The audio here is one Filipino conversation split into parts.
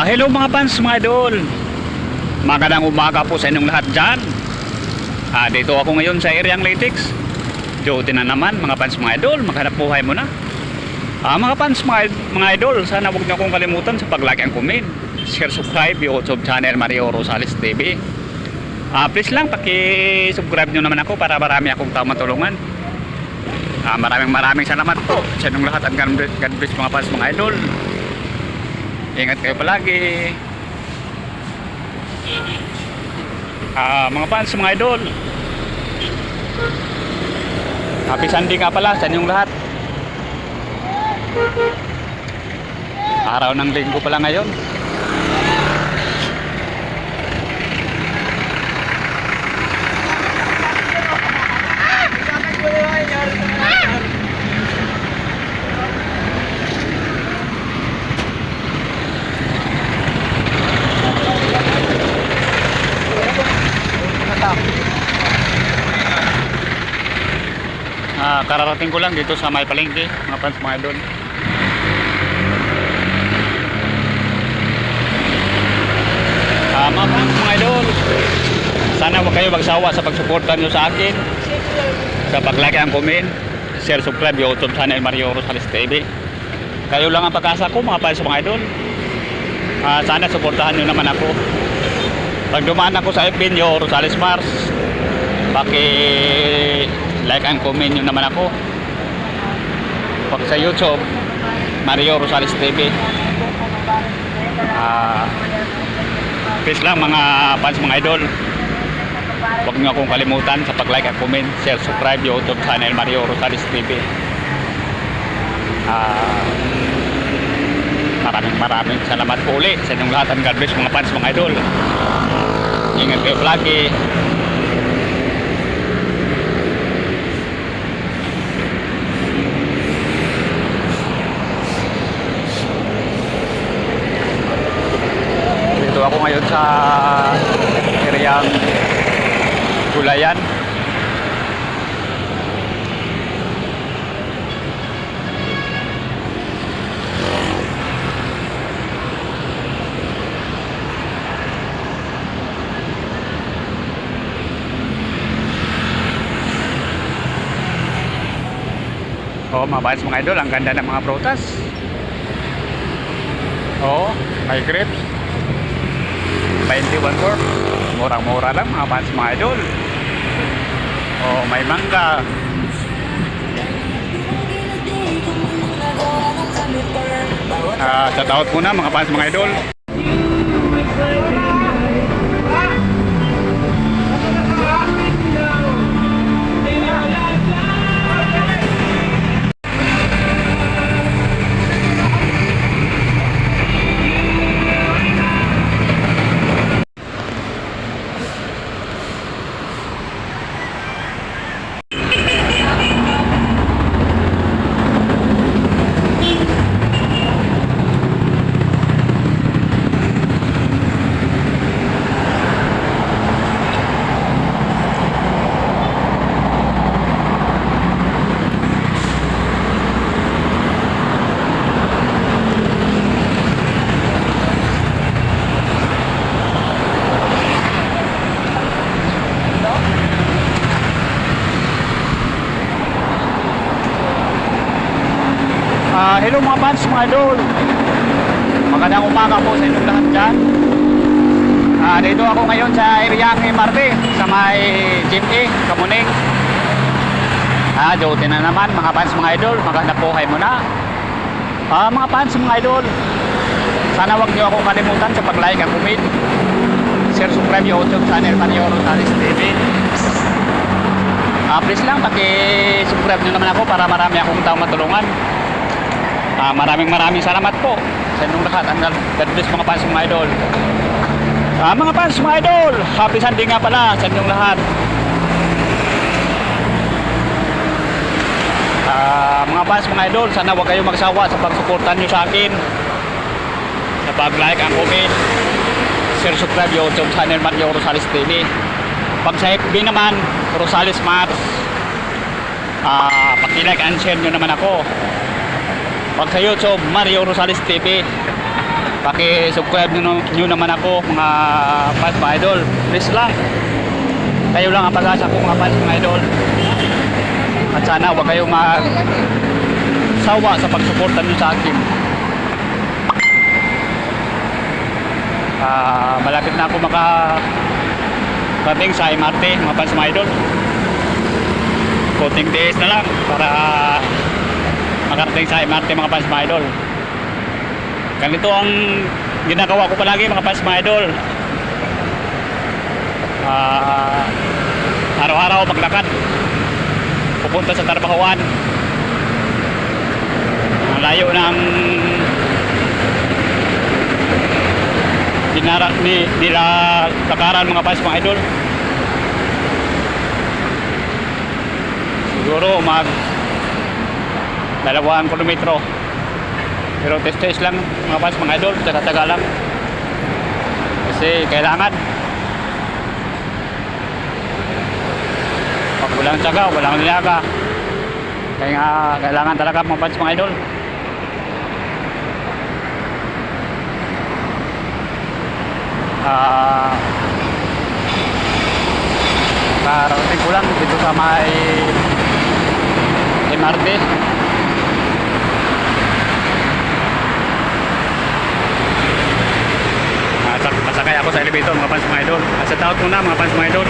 Hello mga fans, mga idol. Magandang umaga po sa inyong lahat dyan. Dito ako ngayon sa Iriang Latex. Duty na naman mga fans, mga idol. Maghanap buhay mo na. Mga fans, mga idol, sana huwag niyo akong kalimutan sa pag-like and comment, share, subscribe yung YouTube channel Mario Rosales TV. Please lang paki-subscribe nyo naman ako para marami akong tao matulungan. Maraming salamat po sa inyong lahat. And God bless mga fans, mga idol. Ingat kayo palagi. Mga fans, mga idol, happy Sunday nga pala sa inyong lahat. Araw ng linggo pala ngayon. Kararating ko lang dito sa may palengke mga fans, mga idol. Mga fans, mga idol, sana huwag kayo magsawa sa pagsuporta nyo sa akin, sa pag-like and comment, share, subscribe yung YouTube channel Mario Rosales TV. Kayo lang ang pag-asa ko mga fans, mga idol. Sana suportahan nyo naman ako. Pag dumaan ako sa FB nyo Rosales Mars, like and comment nyo naman ako. Pag sa YouTube Mario Rosales TV, please lang mga fans, mga idol, huwag nyo akong kalimutan sa pag like and comment, share, subscribe yung YouTube channel Mario Rosales TV. Maraming salamat po ulit sa inyong lahat. And God bless mga fans, mga idol. Ingat kayo lagi. Ako ngayon sa Iriang Gulayan. Mga fans, mga idol, ang ganda ng mga prutas. May grapes 21 quart. Murang-mura lang mga fans, mga idol. May mangga. Shout out muna mga fans, mga idol. Hello mga fans, mga idol. Magandang umaga po sa inyong lahat dyan. Dito ako ngayon sa Iriang Marte, sa may GMA, Kamuning. Duty na naman mga fans, mga idol. Magandang buhay mo na. Mga fans, mga idol, sana huwag niyo akong kalimutan sa pag-like at comment, share, subscribe yung YouTube channel Mario Rosales TV. Please lang paki-subscribe nyo naman ako para marami akong tao matulungan. Maraming salamat po sa inyong lahat. And God bless mga fans, mga idol. Mga fans, mga idol, happy Sunday nga pala sa inyong lahat. Mga fans, mga idol, sana huwag kayo magsawa sa pagsuportan nyo sa akin, sa pag-like and comment, share, subscribe yung YouTube channel Mario Rosales TV. Pag sa FB naman Rosales Mars, paki-like and share nyo naman ako. Pag sa YouTube Mario Rosales TV, Paki-subscribe nyo naman ako mga fans mga idol. Please lang. Kayo lang ang pag-asa ko mga fans mga idol. At sana huwag kayo sawa sa pagsuporta nyo sa akin. Malapit na ako makarating sa MRT mga fans mga idol. Konting days na lang para makarating sa MRT mga fans mga idol. Ganito ang ginagawa ko palagi mga fans mga idol. Araw-araw maglakad pupunta sa trabahoan. Ang layo ng nila lakaran mga fans mga idol. Siguro mag 2 kilometro. Pero test lang mga fans mga idol, taga-taga lang. Kasi kailangan. Pag walang tsaga, walang nilaga. Kaya nga kailangan talaga mga fans mga idol. Karating ko lang dito sa may MRT. Masakay ako sa elevator mga fans mga idol. Set out muna mga fans mga idol.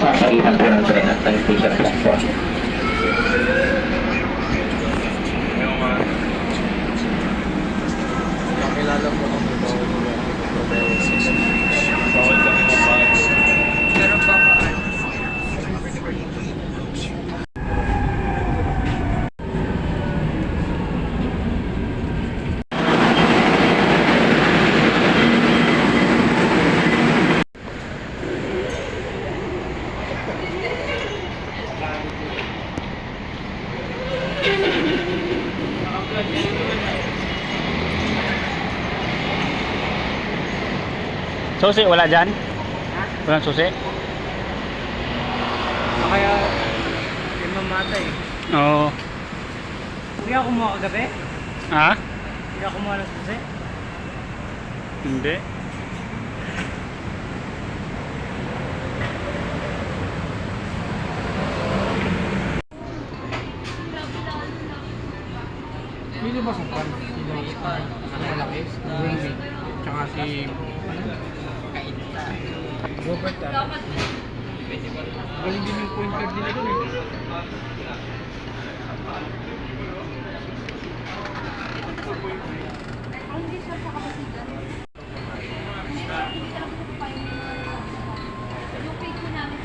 sa pagitan po ng tren at ng station platform. Nakilala po ng bawal nila bawal kami mapag pero baka Susi, wala dyan? Walang susi? kaya yung mamatay. Oo. Hindi ako kumuha kagabi? Ha? Hindi ako kumuha ng susi? Hindi. Hindi ba sa pan? Hindi ba ang malaki? Tsaka si Robert galing din yung point guard nila doon eh. Hindi siya sa kapasigan. Hindi siya lang po pa yung page ko namin.